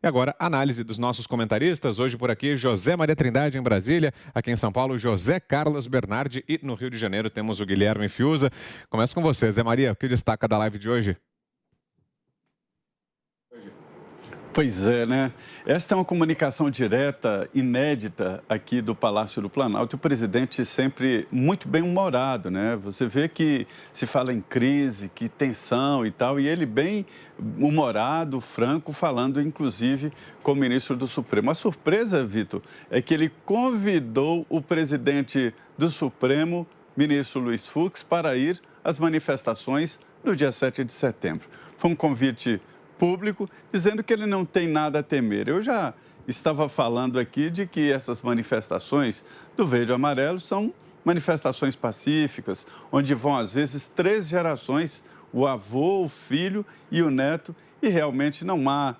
E agora, análise dos nossos comentaristas. Hoje por aqui, José Maria Trindade em Brasília. Aqui em São Paulo, José Carlos Bernardi. E no Rio de Janeiro temos o Guilherme Fiuza. Começo com você, Zé Maria. O que destaca da live de hoje? Pois é, né? Esta é uma comunicação direta, inédita aqui do Palácio do Planalto. E o presidente sempre muito bem-humorado, né? Você vê que se fala em crise, que tensão e tal, e ele bem humorado, franco, falando inclusive com o ministro do Supremo. A surpresa, Vitor, é que ele convidou o presidente do Supremo, ministro Luiz Fux, para ir às manifestações no dia 7 de setembro. Foi um convite público, dizendo que ele não tem nada a temer. Eu já estava falando aqui de que essas manifestações do Verde e Amarelo são manifestações pacíficas, onde vão, às vezes, 3 gerações, o avô, o filho e o neto, e realmente não há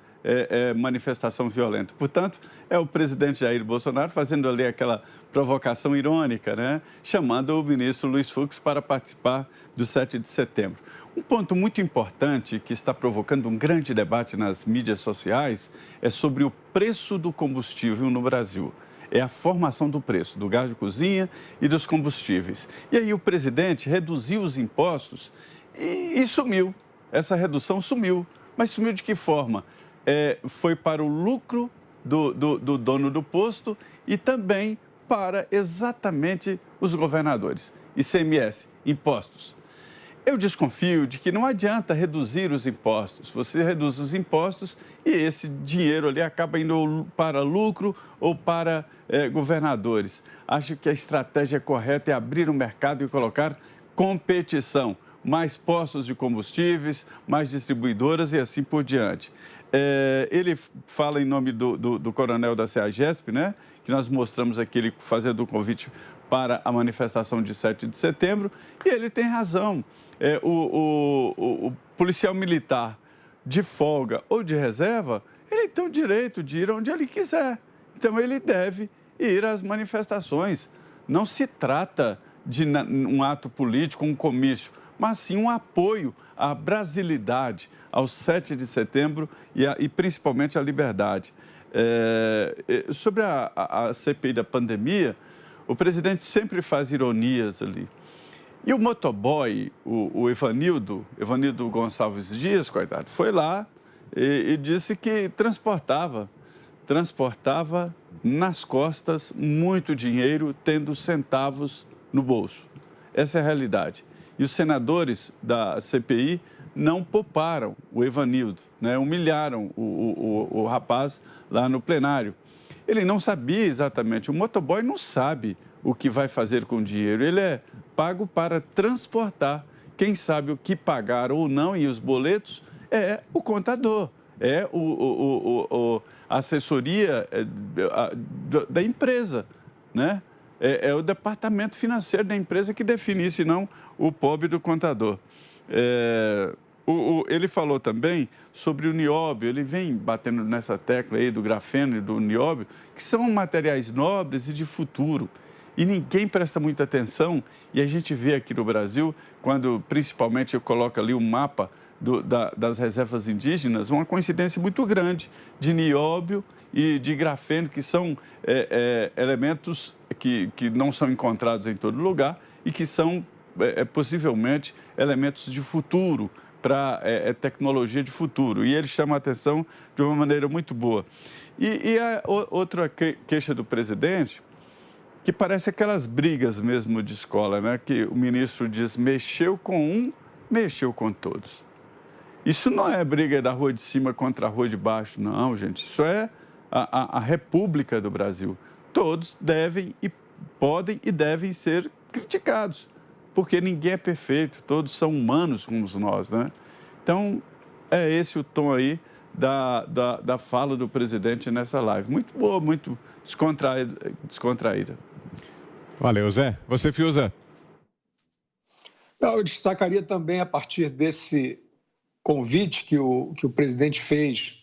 manifestação violenta. Portanto, é o presidente Jair Bolsonaro fazendo ali aquela provocação irônica, né? Chamando o ministro Luiz Fux para participar do 7 de setembro. Um ponto muito importante que está provocando um grande debate nas mídias sociais é sobre o preço do combustível no Brasil. É a formação do preço do gás de cozinha e dos combustíveis. E aí o presidente reduziu os impostos e sumiu. Essa redução sumiu. Mas sumiu de que forma? Foi para o lucro do dono do posto e também para exatamente os governadores. ICMS, impostos. Eu desconfio de que não adianta reduzir os impostos. Você reduz os impostos e esse dinheiro ali acaba indo para lucro ou para governadores. Acho que a estratégia correta é abrir o mercado e colocar competição. Mais postos de combustíveis, mais distribuidoras e assim por diante. Ele fala em nome do coronel da CEAGESP, né? Que nós mostramos aqui ele fazendo o convite para a manifestação de 7 de setembro, e ele tem razão. O policial militar de folga ou de reserva, ele tem o direito de ir onde ele quiser. Então, ele deve ir às manifestações. Não se trata de um ato político, um comício, mas sim um apoio à brasilidade, ao 7 de setembro e principalmente à liberdade. Sobre a CPI da pandemia, o presidente sempre faz ironias ali. E o motoboy, o Evanildo Gonçalves Dias, coitado, foi lá e disse que transportava nas costas muito dinheiro, tendo centavos no bolso. Essa é a realidade. E os senadores da CPI não pouparam o Evanildo, né? Humilharam o rapaz lá no plenário. Ele não sabia exatamente, o motoboy não sabe o que vai fazer com o dinheiro. Ele é pago para transportar. Quem sabe o que pagar ou não e os boletos é o contador, é a assessoria da empresa, né? É o departamento financeiro da empresa que define isso, e não o pobre do contador. Ele falou também sobre o nióbio, ele vem batendo nessa tecla aí do grafeno e do nióbio, que são materiais nobres e de futuro. E ninguém presta muita atenção, e a gente vê aqui no Brasil, quando principalmente eu coloco ali o mapa das reservas indígenas, uma coincidência muito grande de nióbio e de grafeno, que são elementos que não são encontrados em todo lugar e que são possivelmente elementos de futuro, para tecnologia de futuro. E ele chama a atenção de uma maneira muito boa. E a outra queixa do presidente, que parece aquelas brigas mesmo de escola, né? Que o ministro diz, mexeu com um, mexeu com todos. Isso não é briga da rua de cima contra a rua de baixo, não, gente. Isso é a República do Brasil. Todos devem e podem e devem ser criticados, porque ninguém é perfeito, todos são humanos como nós, né? Então, é esse o tom aí da fala do presidente nessa live. Muito boa, muito descontraída. Valeu, Zé. Você, Fiuza? Eu destacaria também, a partir desse convite que o presidente fez,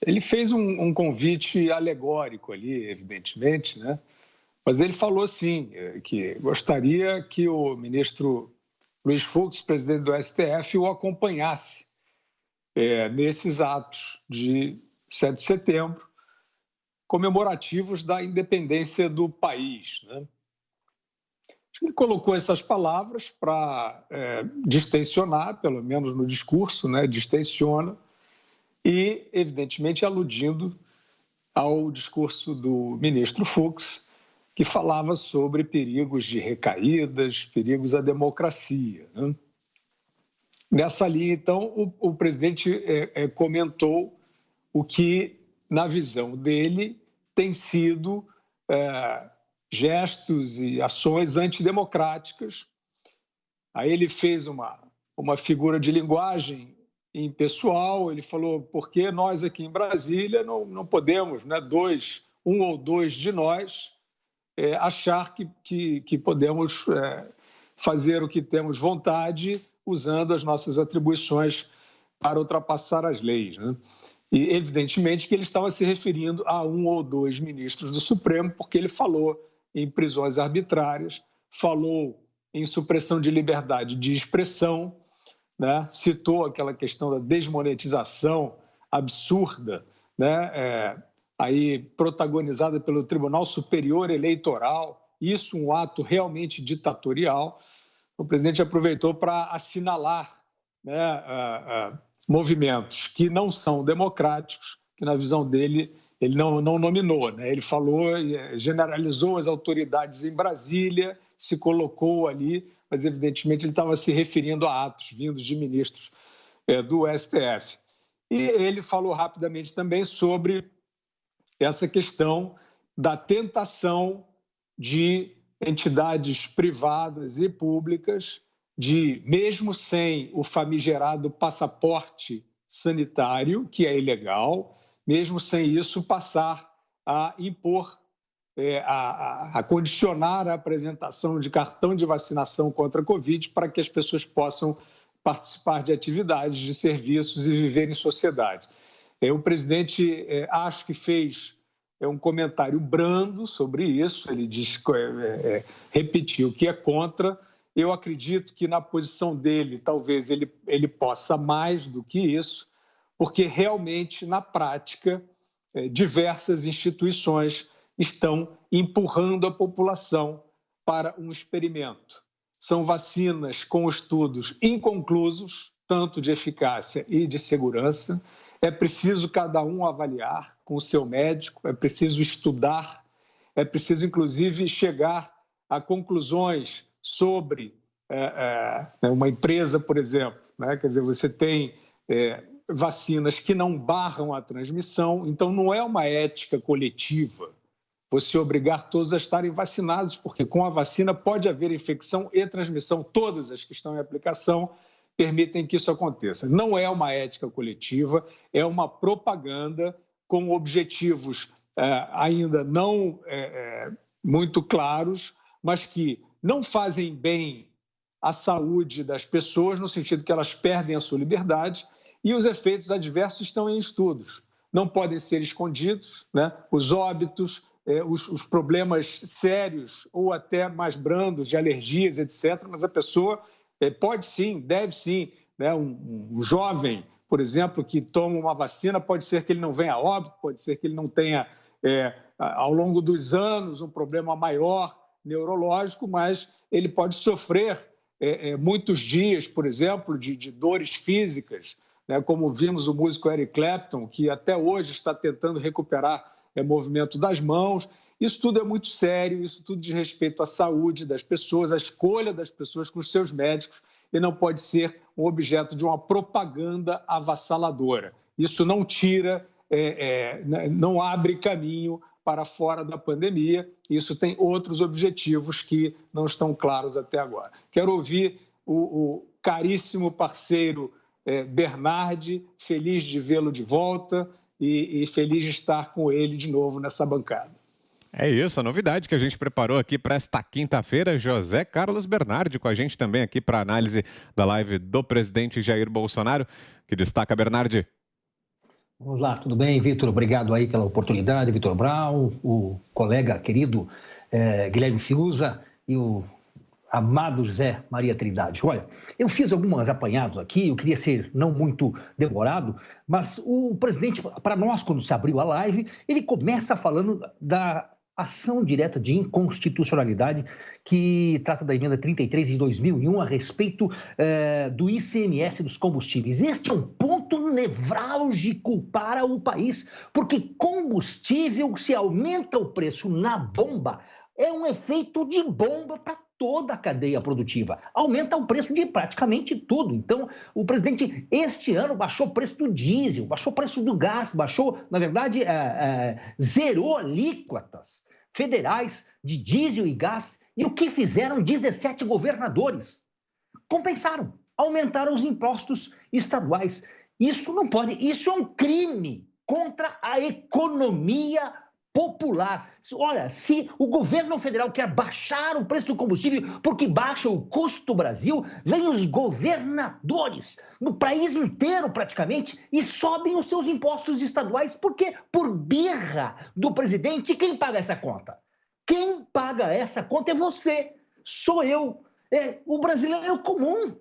ele fez um convite alegórico ali, evidentemente, né? Mas ele falou, sim, que gostaria que o ministro Luiz Fux, presidente do STF, o acompanhasse nesses atos de 7 de setembro, comemorativos da independência do país, né? Ele colocou essas palavras para distensionar, pelo menos no discurso, né, distensiona, e, evidentemente, aludindo ao discurso do ministro Fux, que falava sobre perigos de recaídas, perigos à democracia, né? Nessa linha, então, o presidente comentou o que, na visão dele, tem sido gestos e ações antidemocráticas. Aí ele fez uma figura de linguagem impessoal, ele falou, porque nós aqui em Brasília não podemos, né, um ou dois de nós, achar que podemos fazer o que temos vontade usando as nossas atribuições para ultrapassar as leis, né? E, evidentemente, que ele estava se referindo a um ou dois ministros do Supremo, porque ele falou em prisões arbitrárias, falou em supressão de liberdade de expressão, né? Citou aquela questão da desmonetização absurda, né? Aí protagonizada pelo Tribunal Superior Eleitoral, isso um ato realmente ditatorial. O presidente aproveitou para assinalar, né, movimentos que não são democráticos, que na visão dele ele não nominou, né? Ele falou, generalizou as autoridades em Brasília, se colocou ali, mas evidentemente ele estava se referindo a atos vindos de ministros do STF. E ele falou rapidamente também sobre essa questão da tentação de entidades privadas e públicas de, mesmo sem o famigerado passaporte sanitário, que é ilegal, mesmo sem isso, passar a impor, a condicionar a apresentação de cartão de vacinação contra a Covid para que as pessoas possam participar de atividades, de serviços e viver em sociedade. O presidente, acho que fez um comentário brando sobre isso, ele repetiu que é contra. Eu acredito que na posição dele, talvez ele possa mais do que isso, porque realmente, na prática, diversas instituições estão empurrando a população para um experimento. São vacinas com estudos inconclusos, tanto de eficácia e de segurança. É preciso cada um avaliar com o seu médico, é preciso estudar, é preciso, inclusive, chegar a conclusões sobre uma empresa, por exemplo, né? Quer dizer, você tem vacinas que não barram a transmissão, então não é uma ética coletiva você obrigar todos a estarem vacinados, porque com a vacina pode haver infecção e transmissão, todas as que estão em aplicação permitem que isso aconteça. Não é uma ética coletiva, é uma propaganda com objetivos ainda não muito claros, mas que não fazem bem à saúde das pessoas, no sentido que elas perdem a sua liberdade, e os efeitos adversos estão em estudos. Não podem ser escondidos, né? Os óbitos, os problemas sérios ou até mais brandos de alergias, etc., mas a pessoa pode sim, deve sim, né? Um jovem, por exemplo, que toma uma vacina, pode ser que ele não venha a óbito, pode ser que ele não tenha, ao longo dos anos, um problema maior neurológico, mas ele pode sofrer muitos dias, por exemplo, de dores físicas, né? Como vimos o músico Eric Clapton, que até hoje está tentando recuperar movimento das mãos. Isso tudo é muito sério, isso tudo diz respeito à saúde das pessoas, à escolha das pessoas com os seus médicos, e não pode ser um objeto de uma propaganda avassaladora. Isso não tira, não abre caminho para fora da pandemia, isso tem outros objetivos que não estão claros até agora. Quero ouvir o caríssimo parceiro Bernardi, feliz de vê-lo de volta e feliz de estar com ele de novo nessa bancada. É isso, a novidade que a gente preparou aqui para esta quinta-feira, José Carlos Bernardi com a gente também aqui para análise da live do presidente Jair Bolsonaro. Que destaca, Bernardi? Vamos lá, tudo bem, Vitor? Obrigado aí pela oportunidade, Vitor Brown, o colega querido Guilherme Fiuza e Amado José Maria Trindade, olha, eu fiz alguns apanhados aqui, eu queria ser não muito demorado, mas o presidente, para nós, quando se abriu a live, ele começa falando da ação direta de inconstitucionalidade que trata da emenda 33 de 2001 a respeito do ICMS dos combustíveis. Este é um ponto nevrálgico para o país, porque combustível, se aumenta o preço na bomba, é um efeito de bomba para toda a cadeia produtiva. Aumenta o preço de praticamente tudo. Então, o presidente, este ano, baixou o preço do diesel, baixou o preço do gás, baixou, na verdade, zerou alíquotas federais de diesel e gás. E o que fizeram 17 governadores? Compensaram, aumentaram os impostos estaduais. Isso não pode, isso é um crime contra a economia popular. Olha, se o governo federal quer baixar o preço do combustível porque baixa o custo do Brasil, vêm os governadores no país inteiro praticamente e sobem os seus impostos estaduais. Por quê? Por birra do presidente. E quem paga essa conta? Quem paga essa conta é você, sou eu, é o brasileiro comum.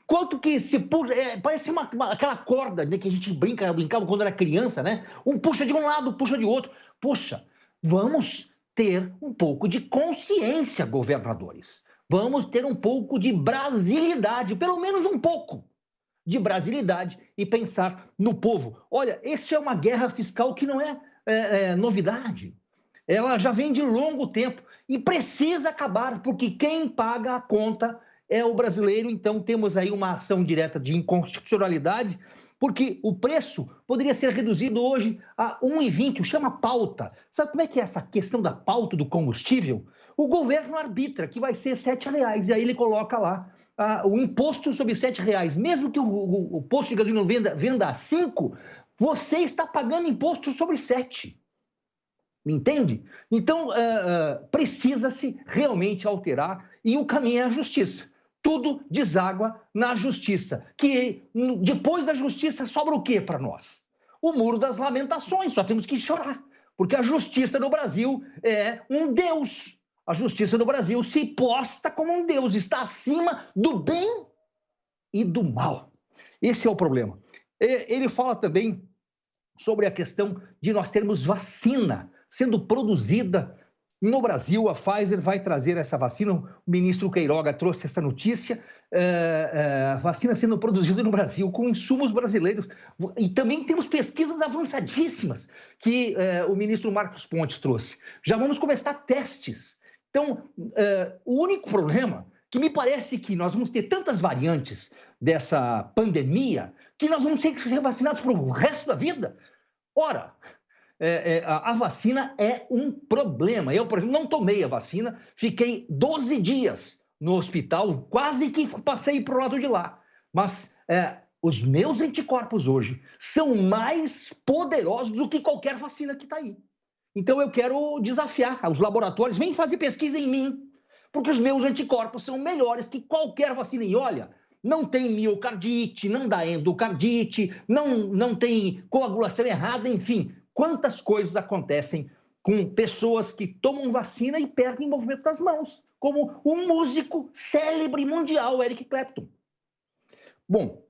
Quanto que se puxa, parece aquela corda, né, que a gente brincava quando era criança, né? Um puxa de um lado, puxa de outro. Poxa, vamos ter um pouco de consciência, governadores. Vamos ter um pouco de brasilidade, pelo menos um pouco de brasilidade e pensar no povo. Olha, essa é uma guerra fiscal que não é novidade. Ela já vem de longo tempo e precisa acabar, porque quem paga a conta é o brasileiro. Então temos aí uma ação direta de inconstitucionalidade, porque o preço poderia ser reduzido hoje a 1,20, o chama pauta. Sabe como é que é essa questão da pauta do combustível? O governo arbitra que vai ser R$ 7,00, e aí ele coloca lá o imposto sobre R$ 7,00. Mesmo que o posto de gasolina venda a 5, você está pagando imposto sobre 7. Me entende? Então, precisa-se realmente alterar, e o caminho é a justiça. Tudo deságua na justiça, que depois da justiça sobra o quê para nós? O muro das lamentações, só temos que chorar, porque a justiça no Brasil é um Deus. A justiça no Brasil se posta como um Deus, está acima do bem e do mal. Esse é o problema. Ele fala também sobre a questão de nós termos vacina sendo produzida no Brasil. A Pfizer vai trazer essa vacina, o ministro Queiroga trouxe essa notícia, vacina sendo produzida no Brasil com insumos brasileiros. E também temos pesquisas avançadíssimas que o ministro Marcos Pontes trouxe. Já vamos começar testes. Então, o único problema que me parece que nós vamos ter tantas variantes dessa pandemia que nós vamos ter que ser vacinados para o resto da vida. Ora, a vacina é um problema. Eu, por exemplo, não tomei a vacina, fiquei 12 dias no hospital, quase que passei para o lado de lá. Mas os meus anticorpos hoje são mais poderosos do que qualquer vacina que está aí. Então eu quero desafiar os laboratórios, vem fazer pesquisa em mim, porque os meus anticorpos são melhores que qualquer vacina. E olha, não tem miocardite, não dá endocardite, não tem coagulação errada, enfim. Quantas coisas acontecem com pessoas que tomam vacina e perdem o movimento das mãos, como um músico célebre mundial, Eric Clapton. Bom,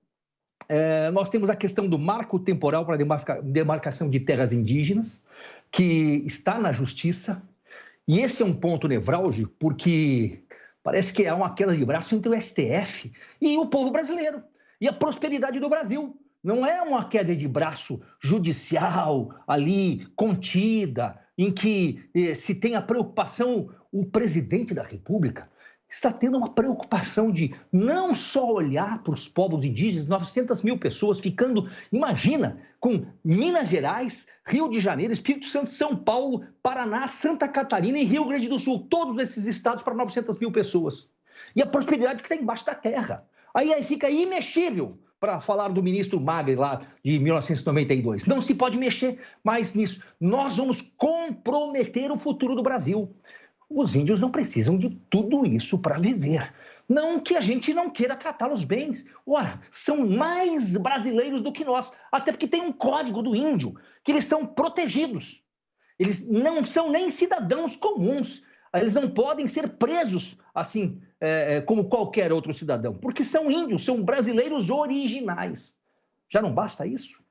nós temos a questão do marco temporal para demarcação de terras indígenas, que está na justiça, e esse é um ponto nevrálgico, porque parece que há uma queda de braço entre o STF e o povo brasileiro, e a prosperidade do Brasil. Não é uma queda de braço judicial ali, contida, em que se tem a preocupação, o presidente da República está tendo uma preocupação de não só olhar para os povos indígenas, 900 mil pessoas ficando, imagina, com Minas Gerais, Rio de Janeiro, Espírito Santo, São Paulo, Paraná, Santa Catarina e Rio Grande do Sul, todos esses estados para 900 mil pessoas. E a prosperidade que está embaixo da terra. Aí fica imexível, para falar do ministro Magre lá de 1992. Não se pode mexer mais nisso. Nós vamos comprometer o futuro do Brasil. Os índios não precisam de tudo isso para viver. Não que a gente não queira tratá-los bem. Ora, são mais brasileiros do que nós. Até porque tem um código do índio, que eles são protegidos. Eles não são nem cidadãos comuns. Eles não podem ser presos, assim, como qualquer outro cidadão, porque são índios, são brasileiros originais. Já não basta isso?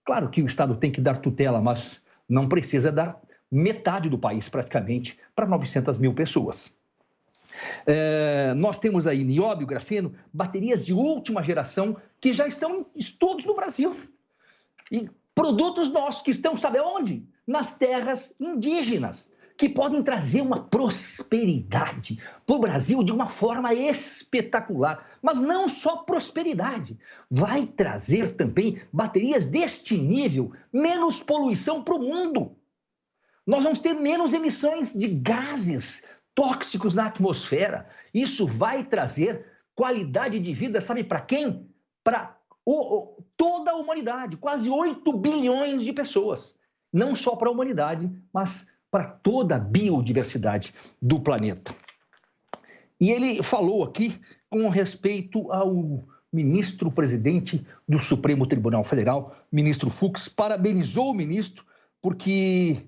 Claro que o Estado tem que dar tutela, mas não precisa dar metade do país, praticamente, para 900 mil pessoas. Nós temos aí nióbio, grafeno, baterias de última geração que já estão em estudos no Brasil. E produtos nossos que estão, sabe onde? Nas terras indígenas, que podem trazer uma prosperidade para o Brasil de uma forma espetacular. Mas não só prosperidade, vai trazer também baterias deste nível, menos poluição para o mundo. Nós vamos ter menos emissões de gases tóxicos na atmosfera. Isso vai trazer qualidade de vida, sabe para quem? Para toda a humanidade, quase 8 bilhões de pessoas. Não só para a humanidade, mas para toda a biodiversidade do planeta. E ele falou aqui com respeito ao ministro-presidente do Supremo Tribunal Federal, ministro Fux, parabenizou o ministro porque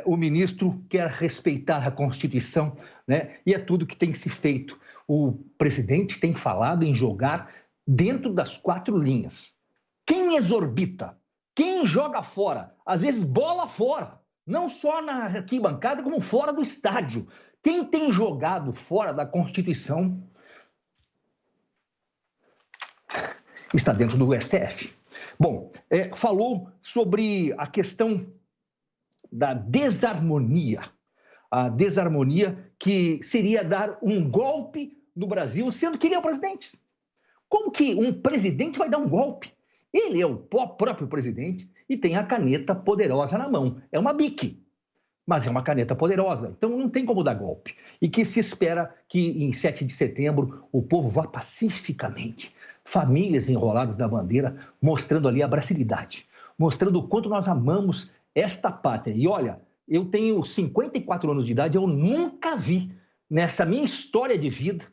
o ministro quer respeitar a Constituição, né? E é tudo que tem que ser feito. O presidente tem falado em jogar dentro das 4 linhas. Quem exorbita, quem joga fora, às vezes bola fora, não só na arquibancada, como fora do estádio. Quem tem jogado fora da Constituição está dentro do STF. Bom, falou sobre a questão da desarmonia. A desarmonia que seria dar um golpe no Brasil, sendo que ele é o presidente. Como que um presidente vai dar um golpe? Ele é o próprio presidente e tem a caneta poderosa na mão. É uma BIC, mas é uma caneta poderosa. Então não tem como dar golpe. E que se espera que em 7 de setembro o povo vá pacificamente. Famílias enroladas na bandeira, mostrando ali a brasilidade. Mostrando o quanto nós amamos esta pátria. E olha, eu tenho 54 anos de idade, eu nunca vi nessa minha história de vida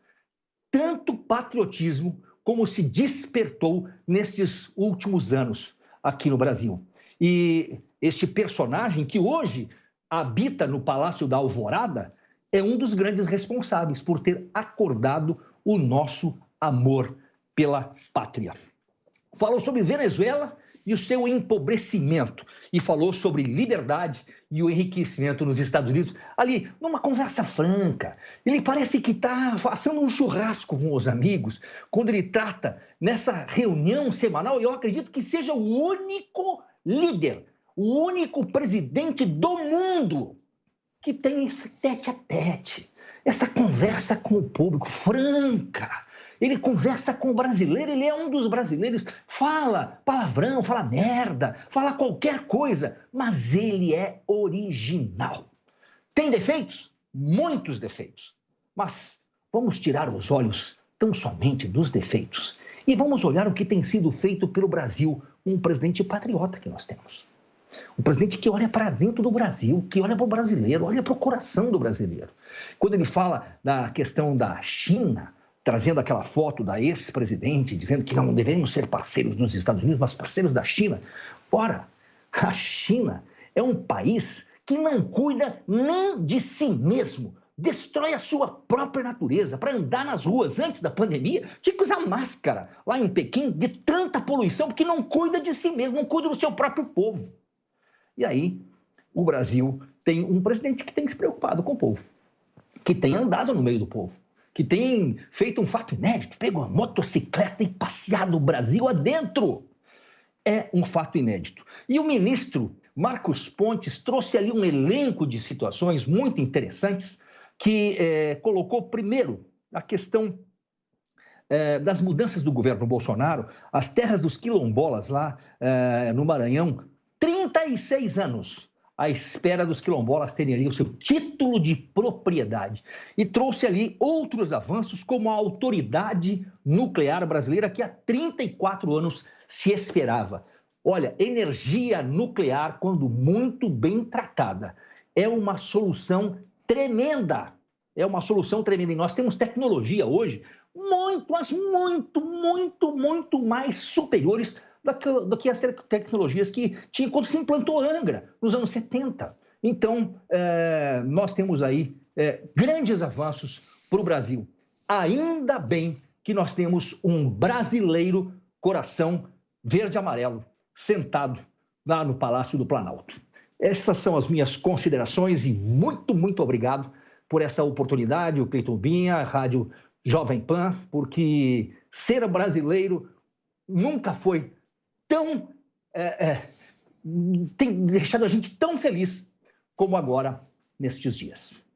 tanto patriotismo como se despertou nestes últimos anos aqui no Brasil. E este personagem que hoje habita no Palácio da Alvorada é um dos grandes responsáveis por ter acordado o nosso amor pela pátria. Falou sobre Venezuela e o seu empobrecimento, e falou sobre liberdade e o enriquecimento nos Estados Unidos, ali, numa conversa franca. Ele parece que está fazendo um churrasco com os amigos, quando ele trata nessa reunião semanal, e eu acredito que seja o único líder, o único presidente do mundo que tem esse tete-a-tete, essa conversa com o público franca. Ele conversa com o brasileiro, ele é um dos brasileiros, fala palavrão, fala merda, fala qualquer coisa, mas ele é original. Tem defeitos? Muitos defeitos. Mas vamos tirar os olhos tão somente dos defeitos e vamos olhar o que tem sido feito pelo Brasil, um presidente patriota que nós temos. Um presidente que olha para dentro do Brasil, que olha para o brasileiro, olha para o coração do brasileiro. Quando ele fala da questão da China, trazendo aquela foto da ex-presidente, dizendo que não devemos ser parceiros dos Estados Unidos, mas parceiros da China. Ora, a China é um país que não cuida nem de si mesmo, destrói a sua própria natureza. Para andar nas ruas antes da pandemia, tinha que usar máscara lá em Pequim, de tanta poluição, porque não cuida de si mesmo, não cuida do seu próprio povo. E aí, o Brasil tem um presidente que tem se preocupado com o povo, que tem andado no meio do povo, que tem feito um fato inédito, pegou uma motocicleta e passeado o Brasil adentro. É um fato inédito. E o ministro Marcos Pontes trouxe ali um elenco de situações muito interessantes que colocou, primeiro, a questão das mudanças do governo Bolsonaro, as terras dos quilombolas lá no Maranhão, 36 anos à espera dos quilombolas terem ali o seu título de propriedade. E trouxe ali outros avanços, como a autoridade nuclear brasileira, que há 34 anos se esperava. Olha, energia nuclear, quando muito bem tratada, é uma solução tremenda. É uma solução tremenda. E nós temos tecnologia hoje muito, mas muito mais superiores do que as tecnologias que tinha quando se implantou Angra, nos anos 70. Então, nós temos aí grandes avanços para o Brasil. ainda bem que nós temos um brasileiro coração verde-amarelo sentado lá no Palácio do Planalto. Essas são as minhas considerações e muito obrigado por essa oportunidade, o Cleiton Binha, a Rádio Jovem Pan, porque ser brasileiro nunca foi tão... tem deixado a gente tão feliz como agora, nestes dias.